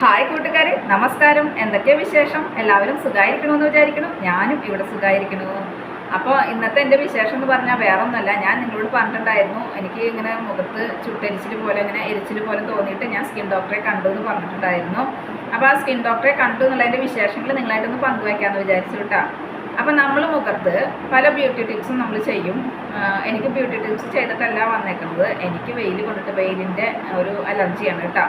Hi കൂട്ടുകാരെ, നമസ്കാരം. എന്തൊക്കെ വിശേഷം? എല്ലാവരും സുഖമായിരിക്കണമെന്ന് വിചാരിക്കുന്നു. ഞാനും ഇവിടെ സുഖമായിരിക്കുന്നു. അപ്പോൾ ഇന്നത്തെ എൻ്റെ വിശേഷം എന്ന് പറഞ്ഞാൽ വേറെ ഒന്നുമല്ല. ഞാൻ നിങ്ങളോട് പറഞ്ഞിട്ടുണ്ടായിരുന്നു, എനിക്ക് ഇങ്ങനെ മുഖത്ത് ചുട്ടെരിച്ചിൽ പോലെ ഇങ്ങനെ എരിച്ചിൽ പോലെ തോന്നിയിട്ട് ഞാൻ സ്കിൻ ഡോക്ടറെ കണ്ടു എന്ന് പറഞ്ഞിട്ടുണ്ടായിരുന്നു. അപ്പോൾ ആ സ്കിൻ ഡോക്ടറെ കണ്ടു എന്നുള്ളതിൻ്റെ വിശേഷങ്ങൾ നിങ്ങളായിട്ടൊന്ന് പങ്കുവയ്ക്കാമെന്ന് വിചാരിച്ചു കേട്ടോ. അപ്പം നമ്മൾ മുഖത്ത് പല ബ്യൂട്ടി ടിപ്സും നമ്മൾ ചെയ്യും. എനിക്ക് ബ്യൂട്ടി ടിപ്സ് ചെയ്തിട്ടല്ല വന്നേക്കുന്നത്, എനിക്ക് വെയിൽ കൊണ്ടിട്ട് വെയിലിൻ്റെ ഒരു അലർജിയാണ് കേട്ടോ.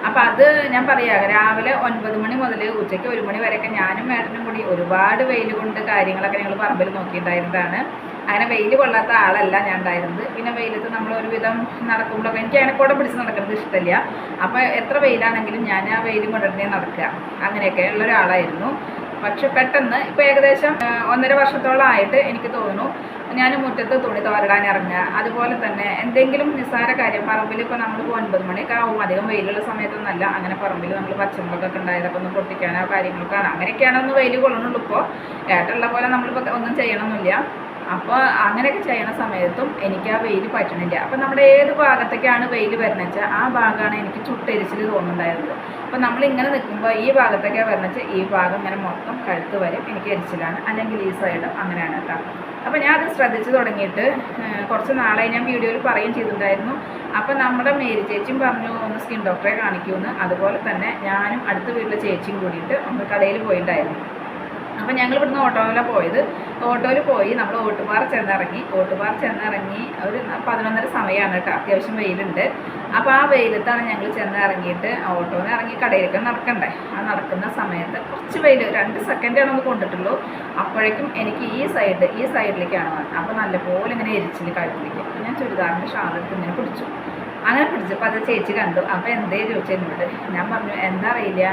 അപ്പോൾ അത് ഞാൻ പറയാം, രാവിലെ 9 മണി മുതൽ ഉച്ചയ്ക്ക് 1 മണി വരെയൊക്കെ ഞാനും മേഡനും കൂടി ഒരുപാട് വെയിൽ കൊണ്ട് കാര്യങ്ങളൊക്കെ ഞങ്ങൾ പറമ്പിൽ നോക്കിയിട്ടുണ്ടായിരുന്നതാണ്. അങ്ങനെ വെയിൽ കൊള്ളാത്ത ആളല്ല ഞാൻ ഉണ്ടായിരുന്നത്. പിന്നെ വെയിലത്ത് നമ്മൾ ഒരുവിധം നടക്കുമ്പോഴൊക്കെ എനിക്ക് അതിനെക്കൂടെ പിടിച്ച് നടക്കുന്നത് ഇഷ്ടമില്ല. അപ്പോൾ എത്ര വെയിലാണെങ്കിലും ഞാൻ ആ വെയിലും കൊണ്ടിട്ടേ നടക്കുക, അങ്ങനെയൊക്കെ ഉള്ള ഒരാളായിരുന്നു. പക്ഷെ പെട്ടെന്ന് ഇപ്പോൾ ഏകദേശം 1.5 വർഷത്തോളമായിട്ട് എനിക്ക് തോന്നുന്നു ഞാൻ മുറ്റത്ത് തുണി തോരടാൻ ഇറങ്ങുക, അതുപോലെ തന്നെ എന്തെങ്കിലും നിസ്സാര കാര്യം പറമ്പിൽ ഇപ്പോൾ നമ്മൾ 9 മണിയൊക്കെ ആവും, അധികം വെയിലുള്ള സമയത്തൊന്നല്ല, അങ്ങനെ പറമ്പിൽ നമ്മൾ പച്ചമുളകൊക്കെ ഉണ്ടായതൊക്കെ ഒന്ന് പൊട്ടിക്കാനോ കാര്യങ്ങൾക്കാണ്, അങ്ങനെയൊക്കെയാണ് ഒന്ന് വെയിൽ കൊള്ളണുള്ളൂ. ഇപ്പോൾ ഏട്ടുള്ള പോലെ നമ്മളിപ്പോൾ ഒന്നും ചെയ്യണമെന്നില്ല. അപ്പോൾ അങ്ങനെയൊക്കെ ചെയ്യണ സമയത്തും എനിക്ക് ആ വെയിൽ പറ്റണില്ല. അപ്പോൾ നമ്മുടെ ഏത് ഭാഗത്തേക്കാണ് വെയിൽ വരുന്നത് വെച്ചാൽ ആ ഭാഗമാണ് എനിക്ക് ചുട്ടെരിച്ചിൽ തോന്നുന്നുണ്ടായിരുന്നത്. അപ്പോൾ നമ്മളിങ്ങനെ നിൽക്കുമ്പോൾ ഈ ഭാഗത്തേക്കാണ് വരുന്നത് വെച്ചാൽ ഈ ഭാഗം ഇങ്ങനെ മൊത്തം കഴുത്ത് വരും എനിക്ക് എരിച്ചിലാണ്, അല്ലെങ്കിൽ ഈ സൈഡും അങ്ങനെയാണ് കേട്ടോ. അപ്പോൾ ഞാൻ അത് ശ്രദ്ധിച്ച് തുടങ്ങിയിട്ട് കുറച്ച് നാളായി ഞാൻ വീഡിയോയിൽ പറയുകയും ചെയ്തിട്ടുണ്ടായിരുന്നു. അപ്പോൾ നമ്മുടെ മേരി ചേച്ചിയും പറഞ്ഞു ഒന്ന് സ്കിൻ ഡോക്ടറെ കാണിക്കുമെന്ന്. അതുപോലെ തന്നെ ഞാനും അടുത്ത വീട്ടിലെ ചേച്ചിയും കൂടിയിട്ട് ഒന്ന് കടയിൽ പോയിട്ടുണ്ടായിരുന്നു. അപ്പോൾ ഞങ്ങൾ ഇവിടുന്ന് ഓട്ടോയിലാണ് പോയത്. ഓട്ടോയിൽ പോയി നമ്മൾ ഓട്ടുപാറ ചെന്നിറങ്ങി ഒരു 11:30 സമയമാണ് കേട്ടോ. അത്യാവശ്യം വെയിലുണ്ട്. അപ്പോൾ ആ വെയിലത്താണ് ഞങ്ങൾ ചെന്നിറങ്ങിയിട്ട് ഓട്ടോയിൽ ഇറങ്ങി കടയിലേക്ക് നടക്കണ്ടേ. ആ നടക്കുന്ന സമയത്ത് കുറച്ച് വെയിൽ 2 സെക്കൻഡാണ് ഒന്ന് കൊണ്ടിട്ടുള്ളൂ. അപ്പോഴേക്കും എനിക്ക് ഈ സൈഡിലേക്കാണ് വന്നത്. അപ്പോൾ നല്ലപോലെ ഇങ്ങനെ എരിച്ചിൽ കഴുത്തിലേക്ക്. അപ്പോൾ ഞാൻ ചുരിദാറിൻ്റെ ഷാളെടുത്ത് ഇങ്ങനെ പിടിച്ചു. അങ്ങനെ പിടിച്ചപ്പോൾ അത് ചേച്ചി കണ്ടു. അപ്പോൾ എന്തേ ചോദിച്ചു എന്നോട്. ഞാൻ പറഞ്ഞു എന്താ അറിയില്ല,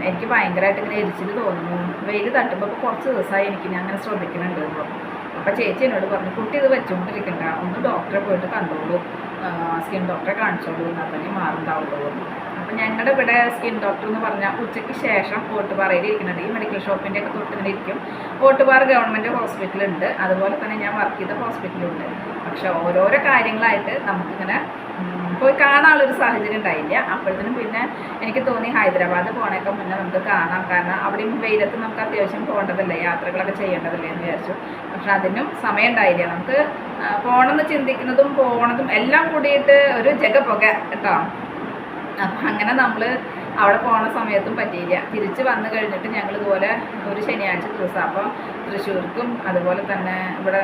എനിക്ക് ഭയങ്കരമായിട്ട് ഇങ്ങനെ എരിച്ചിൽ തോന്നുന്നു, വെയിൽ തട്ടുമ്പോൾ ഇപ്പോൾ കുറച്ച് ദിവസമായി ഞാൻ അങ്ങനെ ശ്രദ്ധിക്കുന്നുണ്ട് എന്ന് പറഞ്ഞു. അപ്പോൾ ചേച്ചി എന്നോട് പറഞ്ഞു, കുട്ടി ഇത് വെച്ചുകൊണ്ടിരിക്കണ്ട, ഒന്ന് ഡോക്ടറെ പോയിട്ട് കണ്ടോളൂ, സ്കിൻ ഡോക്ടറെ കാണിച്ചോളൂ, എന്നാൽ തന്നെ മാറുണ്ടാവുള്ളൂ. അപ്പോൾ ഞങ്ങളുടെ ഇവിടെ സ്കിൻ ഡോക്ടർ എന്ന് പറഞ്ഞാൽ ഉച്ചയ്ക്ക് ശേഷം ഓട്ടുപാറയിൽ ഇരിക്കുന്നുണ്ട്. ഈ മെഡിക്കൽ ഷോപ്പിൻ്റെ ഒക്കെ തൊട്ടിങ്ങനെ ഇരിക്കും. ഓട്ടുപാറ ഗവൺമെൻറ് ഹോസ്പിറ്റലുണ്ട്, അതുപോലെ തന്നെ ഞാൻ വർക്ക് ചെയ്ത ഹോസ്പിറ്റലുണ്ട്. പക്ഷെ ഓരോരോ കാര്യങ്ങളായിട്ട് നമുക്കിങ്ങനെ പോയി കാണാനുള്ളൊരു സാഹചര്യം ഉണ്ടായില്ല. അപ്പോഴത്തേനും പിന്നെ എനിക്ക് തോന്നി ഹൈദരാബാദ് പോണേക്കാൾ മുന്നേ നമുക്ക് കാണാം, കാരണം അവിടെയും വെയിലത്ത് നമുക്ക് അത്യാവശ്യം പോകേണ്ടതല്ലേ, യാത്രകളൊക്കെ ചെയ്യേണ്ടതല്ലേ എന്ന് വിചാരിച്ചു. പക്ഷെ അതിനും സമയം ഉണ്ടായില്ല. നമുക്ക് പോകണമെന്ന് ചിന്തിക്കുന്നതും പോകണതും എല്ലാം കൂടിയിട്ട് ഒരു ജഗപുക കേട്ടോ. അപ്പം അങ്ങനെ നമ്മൾ അവിടെ പോണ സമയത്തും പറ്റിയില്ല. തിരിച്ച് വന്നു കഴിഞ്ഞിട്ട് ഞങ്ങൾ ഇതുപോലെ ഒരു ശനിയാഴ്ച ദിവസം അപ്പോൾ തൃശ്ശൂർക്കും അതുപോലെ തന്നെ ഇവിടെ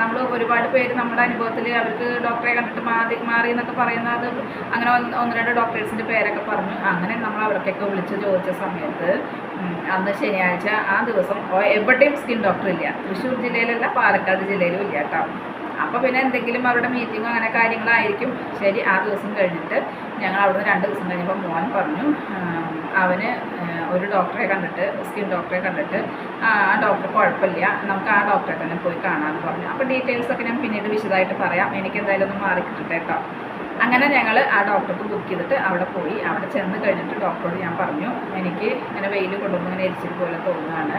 നമ്മൾ ഒരുപാട് പേര് നമ്മുടെ അനുഭവത്തിൽ അവർക്ക് ഡോക്ടറെ കണ്ടിട്ട് മാറി എന്നൊക്കെ പറയുന്ന അത് അങ്ങനെ 1-2 ഡോക്ടേഴ്സിൻ്റെ പേരൊക്കെ പറഞ്ഞു. അങ്ങനെ നമ്മൾ അവർക്കൊക്കെ വിളിച്ച് ചോദിച്ച സമയത്ത് അന്ന് ശനിയാഴ്ച ആ ദിവസം എവിടെയും സ്കിൻ ഡോക്ടർ ഇല്ല. തൃശ്ശൂർ ജില്ലയിലല്ല, പാലക്കാട് ജില്ലയിലും ഇല്ല കേട്ടോ. അപ്പോൾ പിന്നെ എന്തെങ്കിലും അവരുടെ മീറ്റിങ്ങോ അങ്ങനെ കാര്യങ്ങളായിരിക്കും. ശരി, ആ ദിവസം കഴിഞ്ഞിട്ട് ഞങ്ങൾ അവിടുന്ന് 2 ദിവസം കഴിഞ്ഞപ്പോൾ മോൻ പറഞ്ഞു അവന് ഒരു ഡോക്ടറെ കണ്ടിട്ട്, സ്കിൻ ഡോക്ടറെ കണ്ടിട്ട് ആ ഡോക്ടർ കുഴപ്പമില്ല, നമുക്ക് ആ ഡോക്ടറെ തന്നെ പോയി കാണാമെന്ന് പറഞ്ഞു. അപ്പോൾ ഡീറ്റെയിൽസൊക്കെ ഞാൻ പിന്നീട് വിശദമായിട്ട് പറയാം. എനിക്ക് എന്തായാലും ഒന്ന് മാറി കിട്ടട്ടെ കേട്ടോ. അങ്ങനെ ഞങ്ങൾ ആ ഡോക്ടർക്ക് ബുക്ക് ചെയ്തിട്ട് അവിടെ പോയി. അവിടെ ചെന്ന് കഴിഞ്ഞിട്ട് ഡോക്ടറോട് ഞാൻ പറഞ്ഞു എനിക്ക് ഇങ്ങനെ വെയിൽ കൊണ്ടുവന്ന് ഇങ്ങനെ എരിച്ചിൽ പോലെ തോന്നുകയാണ്.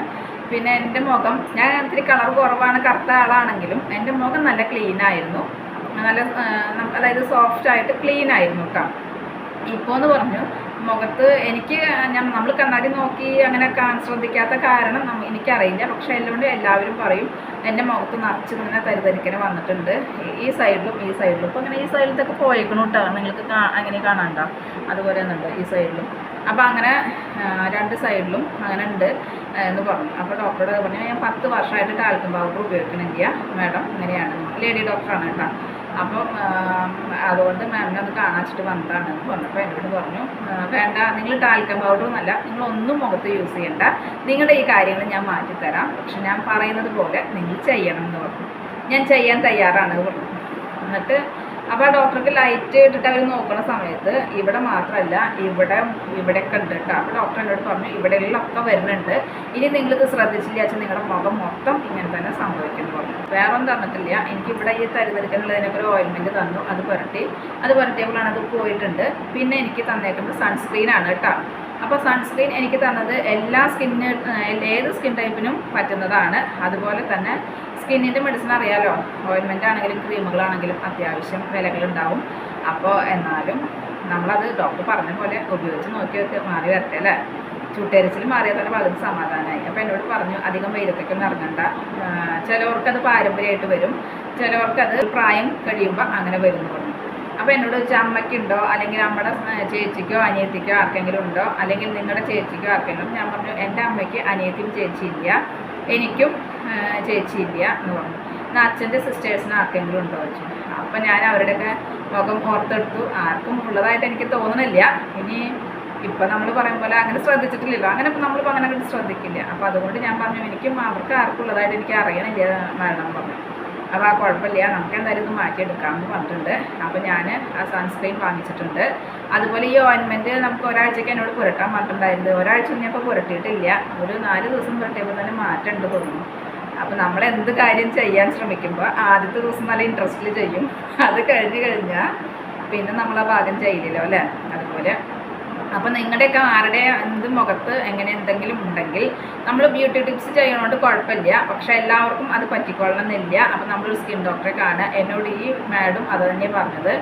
പിന്നെ എൻ്റെ മുഖം, ഞാൻ ഇത്തിരി കളർ കുറവാണ്, കറുത്ത ആളാണെങ്കിലും എൻ്റെ മുഖം നല്ല ക്ലീനായിരുന്നു, നല്ല അതായത് സോഫ്റ്റായിട്ട് ക്ലീനായിരുന്നു കേട്ടോ. ഇപ്പോൾ എന്ന് പറഞ്ഞു മുഖത്ത് എനിക്ക് നമ്മൾ കണ്ണാടി നോക്കി അങ്ങനെ ശ്രദ്ധിക്കാത്ത കാരണം എനിക്കറിയില്ല. പക്ഷേ എല്ലാവരും പറയും എൻ്റെ മുഖത്ത് നിറച്ച് ഇങ്ങനെ തരിതരിക്കനെ വന്നിട്ടുണ്ട്, ഈ സൈഡിലും ഇപ്പോൾ അങ്ങനെ ഈ സൈഡിലത്തൊക്കെ പോയേക്കണം കേട്ടോ. നിങ്ങൾക്ക് അങ്ങനെ കാണാണ്ടോ, അതുപോലെ ഒന്നുണ്ട് ഈ സൈഡിലും. അപ്പോൾ അങ്ങനെ 2 സൈഡിലും അങ്ങനെ ഉണ്ട് എന്ന് പറഞ്ഞു. അപ്പോൾ ഡോക്ടറോട് പറഞ്ഞു ഞാൻ 10 വർഷമായിട്ട് ടാൽക്കം പൗഡർ ഉപയോഗിക്കണില്ല മാഡം, ഇങ്ങനെയാണ്. ലേഡി ഡോക്ടറാണ് കേട്ടോ. അപ്പം അതുകൊണ്ട് മാമിനെ ഒന്ന് കാണിച്ചിട്ട് വന്നതാണ് എന്ന് പറഞ്ഞപ്പോൾ എന്നോട് പറഞ്ഞു വേണ്ട, നിങ്ങൾ ടാൽക്കം പൗഡറൊന്നുമല്ല, നിങ്ങളൊന്നും മുഖത്ത് യൂസ് ചെയ്യണ്ട, നിങ്ങളുടെ ഈ കാര്യങ്ങൾ ഞാൻ മാറ്റിത്തരാം, പക്ഷെ ഞാൻ പറയുന്നത് പോലെ നിങ്ങൾ ചെയ്യണം എന്ന് പറഞ്ഞു. ഞാൻ ചെയ്യാൻ തയ്യാറാണ് പറഞ്ഞു. എന്നിട്ട് അപ്പോൾ ആ ഡോക്ടർക്ക് ലൈറ്റ് ഇട്ടിട്ട് അവർ നോക്കുന്ന സമയത്ത് ഇവിടെ മാത്രമല്ല ഇവിടെയൊക്കെ ഉണ്ട് കേട്ടോ. അപ്പോൾ ഡോക്ടർ എന്നോട് പറഞ്ഞു ഇവിടെയുള്ളൊക്കെ വരുന്നുണ്ട്, ഇനി നിങ്ങളിത് ശ്രദ്ധിച്ചില്ല വെച്ചാൽ നിങ്ങളുടെ മുഖം മൊത്തം ഇങ്ങനെ തന്നെ സംഭവിക്കുന്നു പറഞ്ഞു. വേറെ ഒന്നും തന്നിട്ടില്ല. എനിക്കിവിടെ ഈ തരിതരിക്കാനുള്ളതിനൊക്കെ ഒരു ഓയിൻമെൻറ്റ് തന്നു, അത് പുരട്ടിയപ്പോഴാണ് അത് പോയിട്ടുണ്ട്. പിന്നെ എനിക്ക് തന്നേക്കുന്നത് സൺസ്ക്രീനാണ് കേട്ടോ. അപ്പോൾ സൺസ്ക്രീൻ എനിക്ക് തന്നത് ഏത് സ്കിൻ ടൈപ്പിനും പറ്റുന്നതാണ്. അതുപോലെ തന്നെ സ്കിന്നിൻ്റെ മെഡിസിൻ അറിയാലോ, ഓയിൻമെൻ്റ് ആണെങ്കിലും ക്രീമുകളാണെങ്കിലും അത്യാവശ്യം വിലകളുണ്ടാവും. അപ്പോൾ എന്നാലും നമ്മളത് ഡോക്ടർ പറഞ്ഞ പോലെ ഉപയോഗിച്ച് നോക്കി മാറി വരട്ടെ അല്ലേ. ചുട്ടരിച്ചിൽ മാറിയാൽ തന്നെ പകുതി സമാധാനമായി. അപ്പോൾ എന്നോട് പറഞ്ഞു അധികം വെയിലത്തേക്കൊന്നും ഇറങ്ങണ്ട, ചിലവർക്കത് പാരമ്പര്യമായിട്ട് വരും, ചിലവർക്കത് പ്രായം കഴിയുമ്പോൾ അങ്ങനെ വരുന്നു പറഞ്ഞു. അപ്പോൾ എന്നോട് ചോദിച്ചാൽ അമ്മയ്ക്കുണ്ടോ അല്ലെങ്കിൽ നമ്മുടെ ചേച്ചിക്കോ അനിയത്തിക്കോ ആർക്കെങ്കിലും ഉണ്ടോ, അല്ലെങ്കിൽ നിങ്ങളുടെ ചേച്ചിക്കോ ആർക്കെങ്കിലും. ഞാൻ പറഞ്ഞു എൻ്റെ അമ്മയ്ക്ക് അനിയത്തിയും ചേച്ചിയില്ല, എനിക്കും ചേച്ചിയില്ല എന്ന് പറഞ്ഞു. എന്നാൽ അച്ഛൻ്റെ സിസ്റ്റേഴ്സിന് ആർക്കെങ്കിലും ഉണ്ടോ ചോദിച്ചു. അപ്പോൾ ഞാൻ അവരുടെയൊക്കെ മുഖം ഓർത്തെടുത്തു. ആർക്കും ഉള്ളതായിട്ട് എനിക്ക് തോന്നുന്നില്ല. ഇനി ഇപ്പം നമ്മൾ പറയും പോലെ അങ്ങനെ ശ്രദ്ധിച്ചിട്ടില്ലല്ലോ, അങ്ങനെ ഇപ്പം നമ്മളിപ്പോൾ അങ്ങനെ അങ്ങോട്ട് ശ്രദ്ധിക്കില്ല. അപ്പോൾ അതുകൊണ്ട് ഞാൻ പറഞ്ഞു എനിക്കും അവർക്ക് ആർക്കുള്ളതായിട്ട് എനിക്ക് അറിയണില്ല മരണം പറഞ്ഞു. അപ്പോൾ ആ കുഴപ്പമില്ല, നമുക്ക് എന്തായാലും ഇത് മാറ്റിയെടുക്കാമെന്ന് പറഞ്ഞിട്ടുണ്ട്. അപ്പോൾ ഞാൻ ആ സൺസ്ക്രീൻ വാങ്ങിച്ചിട്ടുണ്ട്. അതുപോലെ ഈ ഓയിൻമെൻറ്റ് നമുക്ക് ഒരാഴ്ചയ്ക്ക് എന്നോട് പുരട്ടാൻ പറഞ്ഞിട്ടുണ്ടായിരുന്നു. ഒരാഴ്ച ഞാൻ ഇപ്പോൾ പുരട്ടിയിട്ടില്ല, ഒരു 4 ദിവസം പുരട്ടിയപ്പോൾ തന്നെ മാറ്റം ഉണ്ട് തോന്നുന്നു. അപ്പോൾ നമ്മൾ എന്ത് കാര്യം ചെയ്യാൻ ശ്രമിക്കുമ്പോൾ ആദ്യത്തെ ദിവസം നല്ല ഇൻട്രസ്റ്റിൽ ചെയ്യും, അത് കഴിഞ്ഞാൽ പിന്നെ നമ്മൾ ആ ഭാഗം ചെയ്യില്ലല്ലോ അല്ലേ. അതുപോലെ അപ്പോൾ നിങ്ങളുടെയൊക്കെ ആരുടെ എന്ത് മുഖത്ത് എങ്ങനെ എന്തെങ്കിലും ഉണ്ടെങ്കിൽ നമ്മൾ ബ്യൂട്ടി ടിപ്സ് ചെയ്യണോണ്ട് കുഴപ്പമില്ല, പക്ഷേ എല്ലാവർക്കും അത് പറ്റിക്കൊള്ളണമെന്നില്ല. അപ്പോൾ നമ്മളൊരു സ്കിൻ ഡോക്ടറെ കാണുക. എന്നോട് ഈ മാഡം അത് തന്നെയാണ് പറഞ്ഞത്,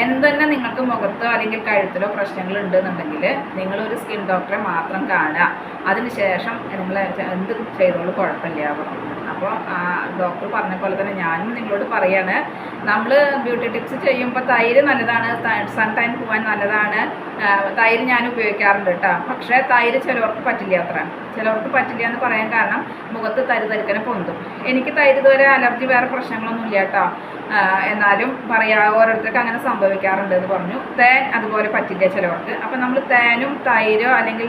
എന്തെന്നെ നിങ്ങൾക്ക് മുഖത്തോ അല്ലെങ്കിൽ കഴുത്തിലോ പ്രശ്നങ്ങൾ ഉണ്ടെന്നുണ്ടെങ്കിൽ നിങ്ങളൊരു സ്കിൻ ഡോക്ടറെ മാത്രം കാണുക, അതിനുശേഷം നിങ്ങൾ എന്ത് ചെയ്തോളൂ കുഴപ്പമില്ല പറഞ്ഞു. അപ്പോൾ ഡോക്ടർ പറഞ്ഞ പോലെ തന്നെ ഞാനും നിങ്ങളോട് പറയാണ്, നമ്മൾ ബ്യൂട്ടി ടിപ്സ് ചെയ്യുമ്പോൾ തൈര് നല്ലതാണ്, സൺ ടൈൻ പോകാൻ നല്ലതാണ്, തൈര് ഞാൻ ഉപയോഗിക്കാറുണ്ട് കേട്ടോ. പക്ഷേ തൈര് ചിലവർക്ക് പറ്റില്ല, ചിലവർക്ക് പറ്റില്ല എന്ന് പറയാൻ കാരണം മുഖത്ത് തരിതരിക്കനെ പൊന്തും. എനിക്ക് തൈര് ഇതുവരെ അലർജി വേറെ പ്രശ്നങ്ങളൊന്നും ഇല്ല കേട്ടോ, എന്നാലും ഓരോരുത്തർക്ക് അങ്ങനെ സംഭവിക്കാറുണ്ട് എന്ന് പറഞ്ഞു. തേൻ അതുപോലെ പറ്റില്ല ചിലവർക്ക്. അപ്പം നമ്മൾ തേനും തൈരോ അല്ലെങ്കിൽ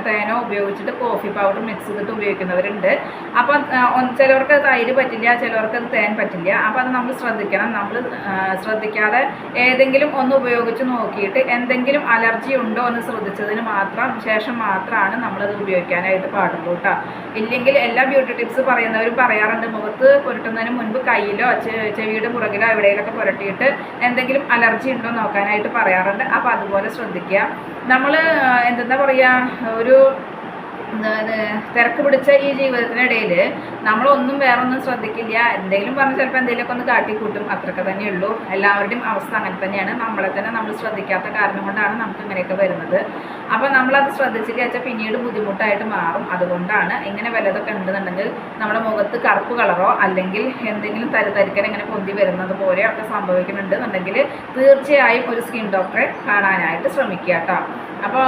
തേനോ ഉപയോഗിച്ചിട്ട് കോഫി പൗഡർ മിക്സ് ചെയ്തിട്ട് ഉപയോഗിക്കുന്നവരുണ്ട്. അപ്പം ചിലവർക്ക് തൈര് പറ്റില്ല, ചിലവർക്ക് അത് തേൻ പറ്റില്ല. അപ്പോൾ അത് നമ്മൾ ശ്രദ്ധിക്കണം. നമ്മൾ ശ്രദ്ധിക്കാതെ ഏതെങ്കിലും ഒന്ന് ഉപയോഗിച്ച് നോക്കിയിട്ട് എന്തെങ്കിലും അലർജി ഉണ്ടോ എന്ന് ശ്രദ്ധിച്ചതിന് ശേഷം മാത്രമാണ് നമ്മളത് ഉപയോഗിക്കാനായിട്ട് പാടുള്ളൂ കേട്ടോ. ഇല്ലെങ്കിൽ എല്ലാ ബ്യൂട്ടി ടിപ്സ് പറയുന്നവരും പറയാറുണ്ട്, മുഖത്ത് പുരട്ടുന്നതിന് മുൻപ് കയ്യിലോ ചെവിയുടെ പുറകിലോ എവിടെയെങ്കിലൊക്കെ പുരട്ടിയിട്ട് എന്തെങ്കിലും അലർജി ഉണ്ടോ നോക്കാനായിട്ട് പറയാറുണ്ട്. അപ്പോൾ അതുപോലെ ശ്രദ്ധിക്കുക. നമ്മൾ എന്താ പറയുക, ഒരു തിരക്ക് പിടിച്ച ഈ ജീവിതത്തിനിടയിൽ നമ്മളൊന്നും വേറൊന്നും ശ്രദ്ധിക്കില്ല. എന്തെങ്കിലും പറഞ്ഞ് ചിലപ്പോൾ എന്തെങ്കിലുമൊക്കെ ഒന്ന് കാട്ടിക്കൂട്ടും, അത്രയൊക്കെ തന്നെയുള്ളൂ. എല്ലാവരുടെയും അവസ്ഥ അങ്ങനെ തന്നെയാണ്. നമ്മളെ തന്നെ നമ്മൾ ശ്രദ്ധിക്കാത്ത കാരണം കൊണ്ടാണ് നമുക്ക് ഇങ്ങനെയൊക്കെ വരുന്നത്. അപ്പോൾ നമ്മളത് ശ്രദ്ധിച്ചിട്ട് വെച്ചാൽ പിന്നീട് ബുദ്ധിമുട്ടായിട്ട് മാറും. അതുകൊണ്ടാണ് ഇങ്ങനെ വല്ലതൊക്കെ ഉണ്ടെന്നുണ്ടെങ്കിൽ നമ്മുടെ മുഖത്ത് കറുപ്പ് കളറോ അല്ലെങ്കിൽ എന്തെങ്കിലും തരിതരിക്കൽ ഇങ്ങനെ പൊന്തി വരുന്നത് പോലെയൊക്കെ സംഭവിക്കുന്നുണ്ടെന്നുണ്ടെങ്കിൽ തീർച്ചയായും ഒരു സ്കിൻ ഡോക്ടറെ കാണാനായിട്ട് ശ്രമിക്കുക കേട്ടോ. അപ്പോൾ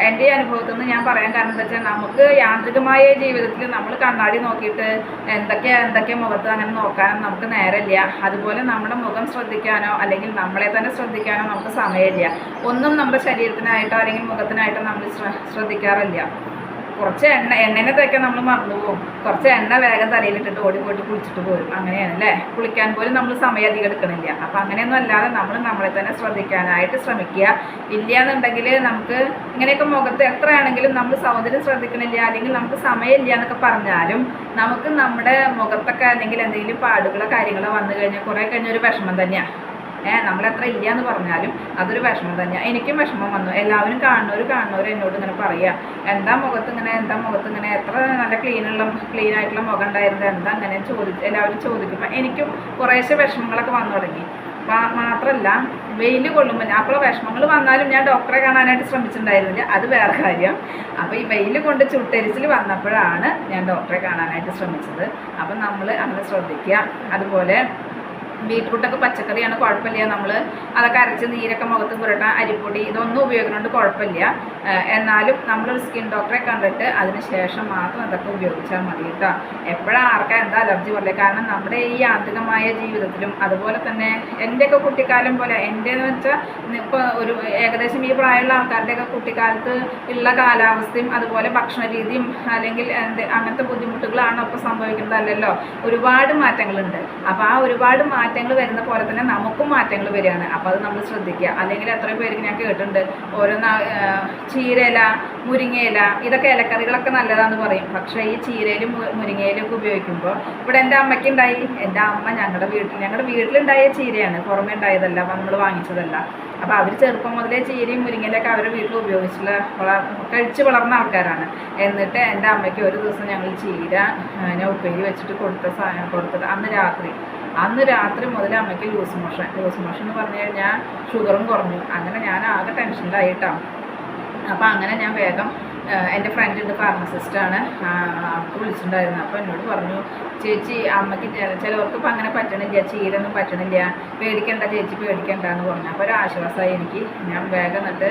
എൻ്റെ അനുഭവത്തിൽ നിന്ന് ഞാൻ പറയാൻ കാരണം എന്താ വെച്ചാൽ, നമുക്ക് യാന്ത്രികമായ ജീവിതത്തിൽ നമ്മൾ കണ്ണാടി നോക്കിയിട്ട് എന്തൊക്കെ മുഖത്ത് അങ്ങനെ നോക്കാനും നമുക്ക് നേരമില്ല. അതുപോലെ നമ്മുടെ മുഖം ശ്രദ്ധിക്കാനോ അല്ലെങ്കിൽ നമ്മളെ തന്നെ ശ്രദ്ധിക്കാനോ നമുക്ക് സമയമില്ല. ഒന്നും നമ്മുടെ ശരീരത്തിനായിട്ടോ അല്ലെങ്കിൽ മുഖത്തിനായിട്ടോ നമ്മൾ ശ്രദ്ധിക്കാറില്ല. കുറച്ച് എണ്ണേനെ തേക്കാൻ നമ്മൾ മറന്നുപോകും, കുറച്ച് എണ്ണ വേഗം തലയിലിട്ടിട്ട് ഓടി പോയിട്ട് കുളിച്ചിട്ട് പോരും. അങ്ങനെയാണ് അല്ലേ. കുളിക്കാൻ പോലും നമ്മൾ സമയം അധികം എടുക്കണില്ല. അപ്പം അങ്ങനെയൊന്നും അല്ലാതെ നമ്മൾ നമ്മളെ തന്നെ ശ്രദ്ധിക്കാനായിട്ട് ശ്രമിക്കുക. ഇല്ല എന്നുണ്ടെങ്കിൽ നമുക്ക് ഇങ്ങനെയൊക്കെ മുഖത്ത് എത്രയാണെങ്കിലും നമ്മൾ സൗന്ദര്യം ശ്രദ്ധിക്കണില്ല അല്ലെങ്കിൽ നമുക്ക് സമയമില്ല എന്നൊക്കെ പറഞ്ഞാലും നമുക്ക് നമ്മുടെ മുഖത്തൊക്കെ അല്ലെങ്കിൽ എന്തെങ്കിലും പാടുകളോ കാര്യങ്ങളോ വന്നു കഴിഞ്ഞാൽ കുറേ കഴിഞ്ഞൊരു വിഷമം തന്നെയാണ്. നമ്മളെത്ര ഇല്ല എന്ന് പറഞ്ഞാലും അതൊരു വിഷമം തന്നെയാണ്. എനിക്കും വിഷമം വന്നു. എല്ലാവരും കാണുന്നവർ എന്നോട് ഇങ്ങനെ പറയുക, എന്താ മുഖത്ത് ഇങ്ങനെ എത്ര നല്ല ക്ലീനായിട്ടുള്ള മുഖം ഉണ്ടായിരുന്നത്, എന്താ അങ്ങനെ എല്ലാവരും ചോദിക്കുമ്പോൾ എനിക്കും കുറേശ്ശെ വിഷമങ്ങളൊക്കെ വന്നു തുടങ്ങി. മാത്രമല്ല വെയിൽ കൊള്ളുമ്പോൾ അപ്പോൾ വിഷമങ്ങൾ വന്നാലും ഞാൻ ഡോക്ടറെ കാണാനായിട്ട് ശ്രമിച്ചിട്ടുണ്ടായിരുന്നില്ല, അത് വേറെ കാര്യം. അപ്പോൾ ഈ വെയിൽ കൊണ്ട് ചുട്ടരിച്ചിൽ വന്നപ്പോഴാണ് ഞാൻ ഡോക്ടറെ കാണാനായിട്ട് ശ്രമിച്ചത്. അപ്പം നമ്മൾ അങ്ങനെ ശ്രദ്ധിക്കുക. അതുപോലെ ബീറ്റ്റൂട്ടൊക്കെ പച്ചക്കറിയാണ്, കുഴപ്പമില്ല. നമ്മൾ അതൊക്കെ അരച്ച് നീരൊക്കെ മുഖത്ത് പുരട്ടാൻ അരിപ്പൊടി ഇതൊന്നും ഉപയോഗിക്കുന്നുണ്ട് കുഴപ്പമില്ല. എന്നാലും നമ്മളൊരു സ്കിൻ ഡോക്ടറെ കണ്ടിട്ട് അതിന് ശേഷം മാത്രം അതൊക്കെ ഉപയോഗിച്ചാൽ മതി കേട്ടോ. എപ്പോഴാണ് ആർക്കാ എന്താ അലർജി പോലെ. കാരണം നമ്മുടെ ഈ യാന്ത്രികമായ ജീവിതത്തിലും അതുപോലെ തന്നെ എൻ്റെയൊക്കെ കുട്ടിക്കാലം പോലെ, എൻ്റെന്ന് വെച്ചാൽ ഇപ്പോൾ ഒരു ഏകദേശം ഈ പ്രായമുള്ള ആൾക്കാരുടെയൊക്കെ കുട്ടിക്കാലത്ത് ഉള്ള കാലാവസ്ഥയും അതുപോലെ ഭക്ഷണ രീതിയും അല്ലെങ്കിൽ അങ്ങനത്തെ ബുദ്ധിമുട്ടുകളാണോ ഇപ്പോൾ സംഭവിക്കുന്നതല്ലല്ലോ. ഒരുപാട് മാറ്റങ്ങളുണ്ട്. അപ്പോൾ ആ ഒരുപാട് മാറ്റങ്ങൾ വരുന്ന പോലെ തന്നെ നമുക്കും മാറ്റങ്ങൾ വരികയാണ്. അപ്പോൾ അത് നമ്മൾ ശ്രദ്ധിക്കുക. അല്ലെങ്കിൽ എത്രയോ പേർക്ക് ഞാൻ കേട്ടിട്ടുണ്ട്, ഓരോന്ന് ചീരയില, മുരിങ്ങയില, ഇതൊക്കെ ഇലക്കറികളൊക്കെ നല്ലതാണെന്ന് പറയും. പക്ഷേ ഈ ചീരയിലും മുരിങ്ങയിലും ഒക്കെ ഉപയോഗിക്കുമ്പോൾ ഇവിടെ എൻ്റെ അമ്മയ്ക്ക് ഉണ്ടായി. എൻ്റെ അമ്മ ഞങ്ങളുടെ വീട്ടിലുണ്ടായ ചീരയാണ്, പുറമേ ഉണ്ടായതല്ല, നമ്മൾ വാങ്ങിച്ചതല്ല. അപ്പോൾ അവർ ചെറുപ്പം മുതലേ ചീരയും മുരിങ്ങയിലൊക്കെ അവരുടെ വീട്ടിൽ കഴിച്ച് വളർന്ന ആൾക്കാരാണ്. എന്നിട്ട് എൻ്റെ അമ്മയ്ക്ക് ഒരു ദിവസം ഞങ്ങൾ ചീര ഞാൻ ഉപ്പേരി വെച്ചിട്ട് കൊടുത്തിട്ട് അന്ന് രാത്രി അന്ന് രാത്രി മുതൽ അമ്മയ്ക്ക് ലൂസ് മോഷൻ എന്ന് പറഞ്ഞു കഴിഞ്ഞാൽ ഷുഗറും കുറഞ്ഞു. അങ്ങനെ ഞാൻ ആകെ ടെൻഷനിലായിട്ടാണ്. അപ്പോൾ അങ്ങനെ ഞാൻ വേഗം എൻ്റെ ഫ്രണ്ട് ഫാർമസിസ്റ്റാണ്, അവർക്ക് വിളിച്ചിട്ടുണ്ടായിരുന്നു. അപ്പോൾ എന്നോട് പറഞ്ഞു, ചേച്ചി അമ്മയ്ക്ക് ചിലവർക്ക് ഇപ്പം അങ്ങനെ പറ്റണില്ല, ചീരൊന്നും പറ്റണില്ല, പേടിക്കണ്ട ചേച്ചി പേടിക്കണ്ട എന്ന് പറഞ്ഞു. അപ്പോൾ ഒരു ആശ്വാസമായി എനിക്ക്. ഞാൻ വേഗം എന്നിട്ട്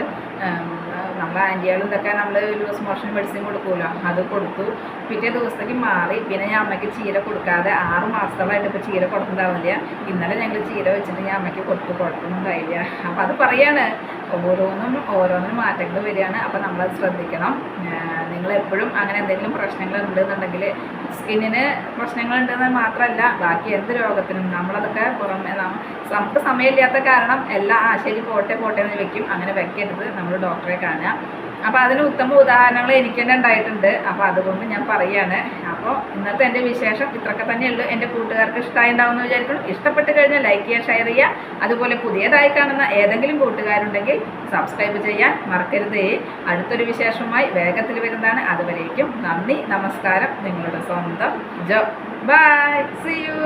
നമ്മൾ ആൻറ്റികളും ഇതൊക്കെ നമ്മൾ ലൂസ് മോഷൻ മെഡിസിൻ കൊടുക്കുമല്ലോ, അത് കൊടുത്തു. പിറ്റേ ദിവസത്തേക്ക് മാറി. പിന്നെ ഞാൻ അമ്മയ്ക്ക് ചീര കൊടുക്കാതെ 6 മാസത്തോളമായിട്ട് ഇപ്പോൾ ചീര കൊടുക്കുന്നുണ്ടാവില്ല. ഇന്നലെ ഞങ്ങൾ ചീര വെച്ചിട്ട് ഞാൻ അമ്മയ്ക്ക് കൊടുത്തു, കുഴപ്പമൊന്നുണ്ടായില്ല. അപ്പോൾ അത് പറയാണ്, ഓരോന്നിനും മാറ്റങ്ങൾ വരികയാണ്. അപ്പോൾ നമ്മളത് ശ്രദ്ധിക്കണം. നിങ്ങളെപ്പോഴും അങ്ങനെ എന്തെങ്കിലും പ്രശ്നങ്ങൾ ഉണ്ടെന്നുണ്ടെങ്കിൽ, സ്കിന്നിന് പ്രശ്നങ്ങളുണ്ടെന്ന് മാത്രമല്ല ബാക്കി എന്ത് രോഗത്തിനും നമ്മളതൊക്കെ പുറമെ നമുക്ക് സമയമില്ലാത്ത കാരണം എല്ലാം ശരി പോട്ടെ എന്ന് വെക്കും. അങ്ങനെ വെക്കരുത്, നമ്മൾ ഡോക്ടറെ കാണുക. അപ്പോൾ അതിന് ഉത്തമ ഉദാഹരണങ്ങൾ എനിക്ക് തന്നെ ഉണ്ടായിട്ടുണ്ട്. അപ്പോൾ അതുകൊണ്ട് ഞാൻ പറയുകയാണ്. അപ്പോൾ ഇന്നത്തെ എൻ്റെ വിശേഷം ഇത്രയൊക്കെ തന്നെയുള്ളൂ. എൻ്റെ കൂട്ടുകാർക്ക് ഇഷ്ടമായി ഉണ്ടാവുമെന്ന് വിചാരിക്കണം. ഇഷ്ടപ്പെട്ട് കഴിഞ്ഞാൽ ലൈക്ക് ചെയ്യുക, ഷെയർ ചെയ്യുക. അതുപോലെ പുതിയതായി കാണുന്ന ഏതെങ്കിലും കൂട്ടുകാരുണ്ടെങ്കിൽ സബ്സ്ക്രൈബ് ചെയ്യാൻ മറക്കരുതേ. അടുത്തൊരു വിശേഷവുമായി വേഗത്തിൽ വരുന്നതാണ്. അതുവരേക്കും നന്ദി, നമസ്കാരം. നിങ്ങളുടെ സ്വന്തം ജോ. By, see you.